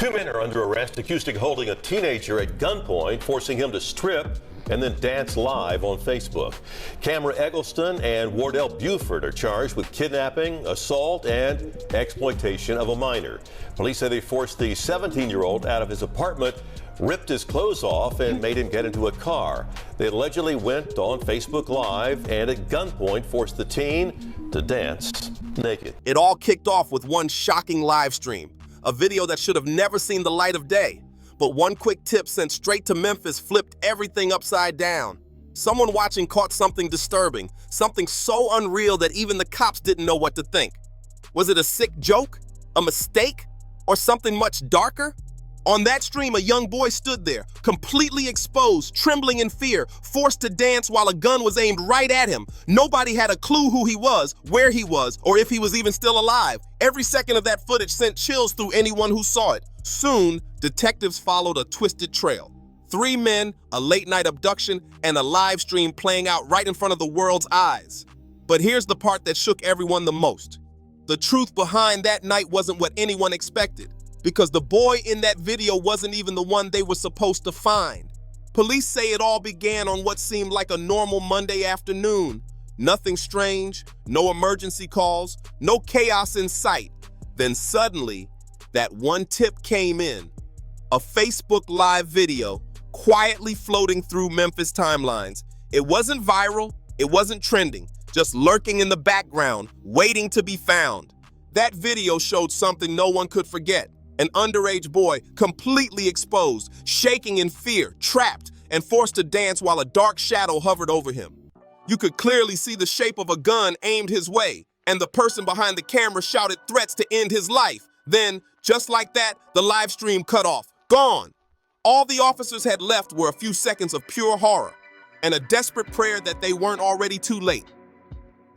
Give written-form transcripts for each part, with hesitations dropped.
Two men are under arrest accused of holding a teenager at gunpoint, forcing him to strip and then dance live on Facebook. Cameron Eggleston and Wardell Buford are charged with kidnapping, assault, and exploitation of a minor. Police say they forced the 17-year-old out of his apartment, ripped his clothes off, and made him get into a car. They allegedly went on Facebook Live and at gunpoint forced the teen to dance naked. It all kicked off with one shocking live stream, a video that should have never seen the light of day. But one quick tip sent straight to Memphis flipped everything upside down. Someone watching caught something disturbing, something so unreal that even the cops didn't know what to think. Was it a sick joke, a mistake, or something much darker? On that stream, a young boy stood there, completely exposed, trembling in fear, forced to dance while a gun was aimed right at him. Nobody had a clue who he was, where he was, or if he was even still alive. Every second of that footage sent chills through anyone who saw it. Soon, detectives followed a twisted trail. 3 men, a late-night abduction, and a live stream playing out right in front of the world's eyes. But here's the part that shook everyone the most. The truth behind that night wasn't what anyone expected, because the boy in that video wasn't even the one they were supposed to find. Police say it all began on what seemed like a normal Monday afternoon. Nothing strange, no emergency calls, no chaos in sight. Then suddenly, that one tip came in. A Facebook Live video quietly floating through Memphis timelines. It wasn't viral, it wasn't trending, just lurking in the background, waiting to be found. That video showed something no one could forget. An underage boy, completely exposed, shaking in fear, trapped, and forced to dance while a dark shadow hovered over him. You could clearly see the shape of a gun aimed his way, and the person behind the camera shouted threats to end his life. Then, just like that, the live stream cut off. Gone. All the officers had left were a few seconds of pure horror, and a desperate prayer that they weren't already too late.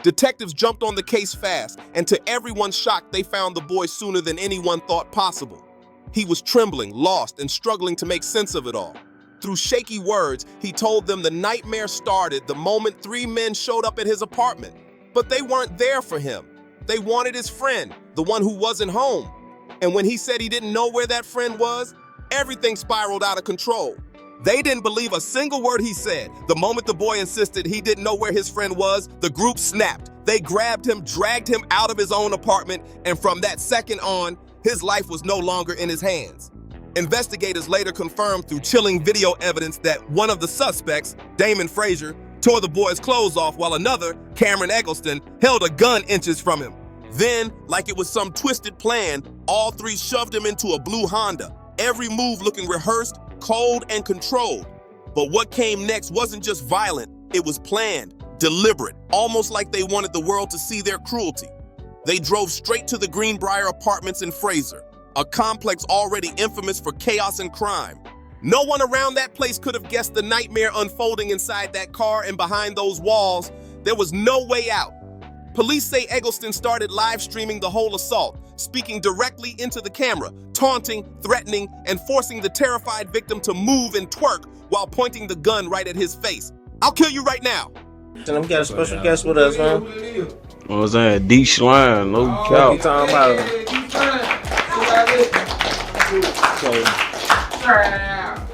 Detectives jumped on the case fast, and to everyone's shock, they found the boy sooner than anyone thought possible. He was trembling, lost, and struggling to make sense of it all. Through shaky words, he told them the nightmare started the moment 3 men showed up at his apartment. But they weren't there for him. They wanted his friend, the one who wasn't home. And when he said he didn't know where that friend was, everything spiraled out of control. They didn't believe a single word he said. The moment the boy insisted he didn't know where his friend was, the group snapped. They grabbed him, dragged him out of his own apartment, and from that second on, his life was no longer in his hands. Investigators later confirmed through chilling video evidence that one of the suspects, Damon Frazier, tore the boy's clothes off while another, Cameron Eggleston, held a gun inches from him. Then, like it was some twisted plan, all 3 shoved him into a blue Honda, every move looking rehearsed, cold, and controlled. But what came next wasn't just violent, it was planned, deliberate, almost like they wanted the world to see their cruelty. They drove straight to the Greenbrier Apartments in Fraser, a complex already infamous for chaos and crime. No one around that place could have guessed the nightmare unfolding inside that car, and behind those walls, there was no way out. Police say Eggleston started live streaming the whole assault, speaking directly into the camera, taunting, threatening, and forcing the terrified victim to move and twerk while pointing the gun right at his face. "I'll kill you right now." And we got a special guest with us, man. What was that? D Slime, no What count. you talking about?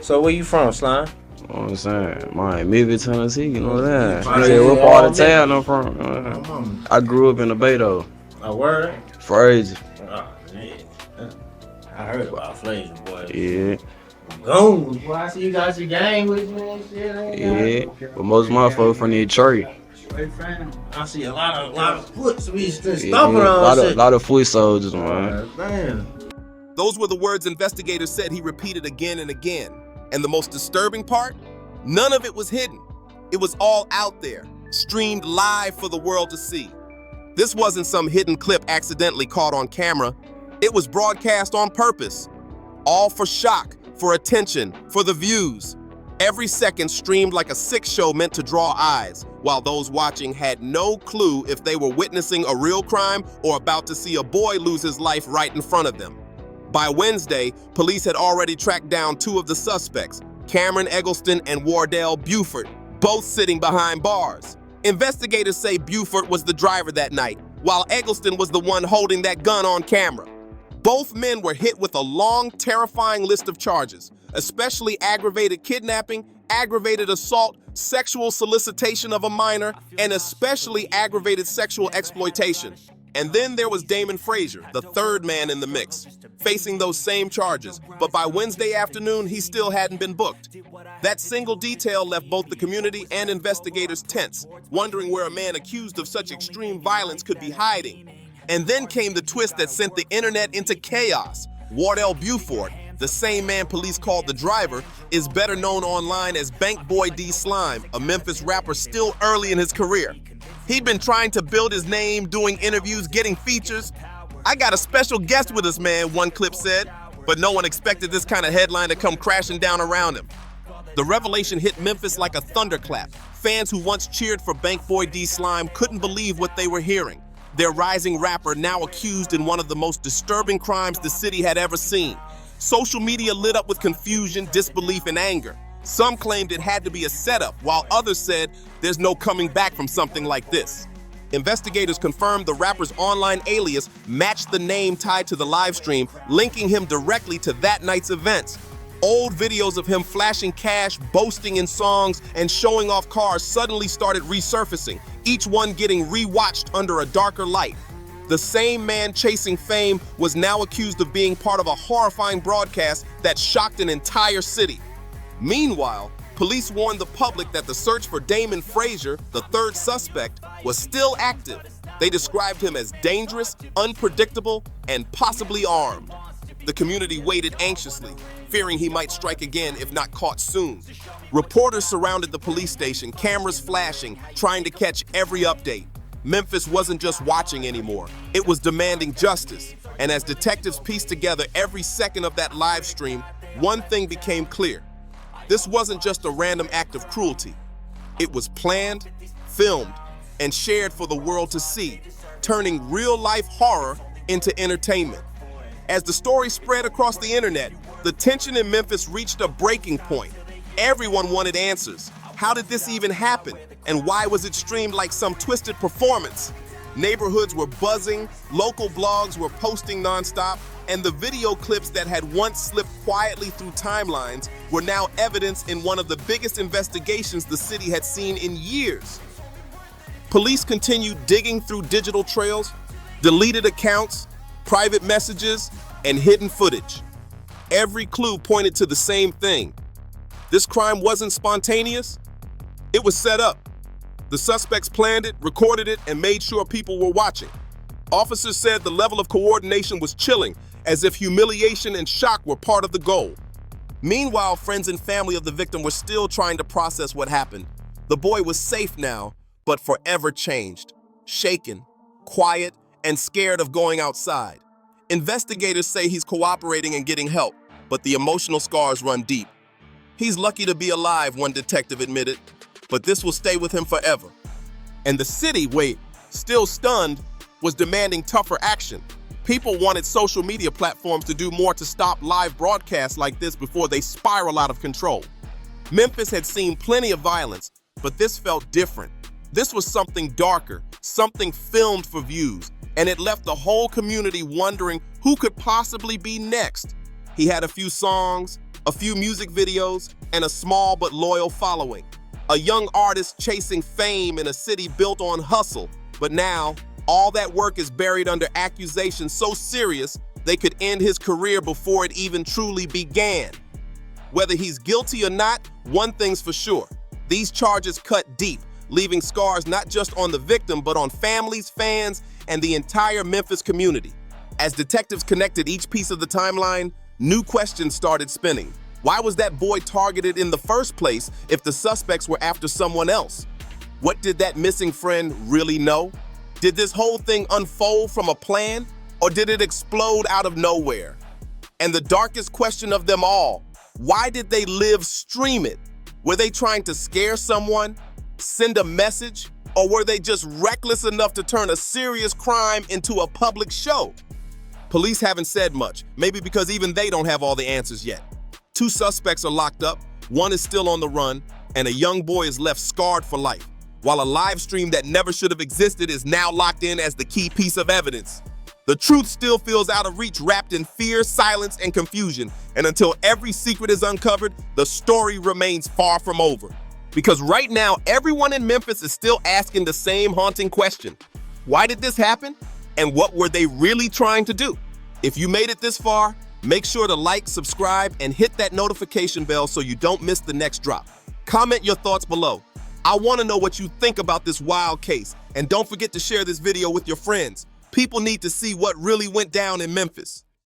So where you from, Slime? What I'm saying? Memphis, Tennessee, you know that. Tennessee. Yeah, what part of town I'm from? I grew up in the Beto. A word? Fraser. Oh, man. I heard about Fraser, boy. Yeah. Goons, boy. I see you got your gang with you and shit. Yeah. But most of my folks from Detroit. I see a lot of foot stomping Yeah, on a lot of foot soldiers, man. Man. Those were the words investigators said he repeated again and again. And the most disturbing part? None of it was hidden. It was all out there, streamed live for the world to see. This wasn't some hidden clip accidentally caught on camera. It was broadcast on purpose. All for shock, for attention, for the views. Every second streamed like a sick show meant to draw eyes, while those watching had no clue if they were witnessing a real crime or about to see a boy lose his life right in front of them. By Wednesday, police had already tracked down 2 of the suspects, Cameron Eggleston and Wardell Buford, both sitting behind bars. Investigators say Buford was the driver that night, while Eggleston was the one holding that gun on camera. Both men were hit with a long, terrifying list of charges, especially aggravated kidnapping, aggravated assault, sexual solicitation of a minor, and especially aggravated sexual exploitation. And then there was Damon Frazier, the third man in the mix, facing those same charges, but by Wednesday afternoon, he still hadn't been booked. That single detail left both the community and investigators tense, wondering where a man accused of such extreme violence could be hiding. And then came the twist that sent the internet into chaos. Wardell Buford, the same man police called the driver, is better known online as Bank Boy D Slime, a Memphis rapper still early in his career. He'd been trying to build his name, doing interviews, getting features. "I got a special guest with us, man," one clip said, but no one expected this kind of headline to come crashing down around him. The revelation hit Memphis like a thunderclap. Fans who once cheered for Bank Boy D Slime couldn't believe what they were hearing. Their rising rapper now accused in one of the most disturbing crimes the city had ever seen. Social media lit up with confusion, disbelief, and anger. Some claimed it had to be a setup, while others said there's no coming back from something like this. Investigators confirmed the rapper's online alias matched the name tied to the live stream, linking him directly to that night's events. Old videos of him flashing cash, boasting in songs, and showing off cars suddenly started resurfacing, each one getting rewatched under a darker light. The same man chasing fame was now accused of being part of a horrifying broadcast that shocked an entire city. Meanwhile, police warned the public that the search for Damon Frazier, the third suspect, was still active. They described him as dangerous, unpredictable, and possibly armed. The community waited anxiously, fearing he might strike again if not caught soon. Reporters surrounded the police station, cameras flashing, trying to catch every update. Memphis wasn't just watching anymore, it was demanding justice. And as detectives pieced together every second of that live stream, one thing became clear. This wasn't just a random act of cruelty. It was planned, filmed, and shared for the world to see, turning real-life horror into entertainment. As the story spread across the internet, the tension in Memphis reached a breaking point. Everyone wanted answers. How did this even happen? And why was it streamed like some twisted performance? Neighborhoods were buzzing, local blogs were posting nonstop, and the video clips that had once slipped quietly through timelines were now evidence in one of the biggest investigations the city had seen in years. Police continued digging through digital trails, deleted accounts, private messages, and hidden footage. Every clue pointed to the same thing. This crime wasn't spontaneous, it was set up. The suspects planned it, recorded it, and made sure people were watching. Officers said the level of coordination was chilling, as if humiliation and shock were part of the goal. Meanwhile, friends and family of the victim were still trying to process what happened. The boy was safe now, but forever changed, shaken, quiet, and scared of going outside. Investigators say he's cooperating and getting help, but the emotional scars run deep. He's lucky to be alive, one detective admitted, but this will stay with him forever. And the city, still stunned, was demanding tougher action. People wanted social media platforms to do more to stop live broadcasts like this before they spiral out of control. Memphis had seen plenty of violence, but this felt different. This was something darker, something filmed for views, and it left the whole community wondering who could possibly be next. He had a few songs, a few music videos, and a small but loyal following. A young artist chasing fame in a city built on hustle, but now all that work is buried under accusations so serious they could end his career before it even truly began. Whether he's guilty or not, one thing's for sure. These charges cut deep, leaving scars not just on the victim, but on families, fans, and the entire Memphis community. As detectives connected each piece of the timeline, new questions started spinning. Why was that boy targeted in the first place if the suspects were after someone else? What did that missing friend really know? Did this whole thing unfold from a plan, or did it explode out of nowhere? And the darkest question of them all, why did they live stream it? Were they trying to scare someone, send a message, or were they just reckless enough to turn a serious crime into a public show? Police haven't said much, maybe because even they don't have all the answers yet. 2 suspects are locked up, one is still on the run, and a young boy is left scarred for life, while a live stream that never should have existed is now locked in as the key piece of evidence. The truth still feels out of reach, wrapped in fear, silence, and confusion. And until every secret is uncovered, the story remains far from over. Because right now, everyone in Memphis is still asking the same haunting question. Why did this happen? And what were they really trying to do? If you made it this far, make sure to like, subscribe, and hit that notification bell so you don't miss the next drop. Comment your thoughts below. I want to know what you think about this wild case. And don't forget to share this video with your friends. People need to see what really went down in Memphis.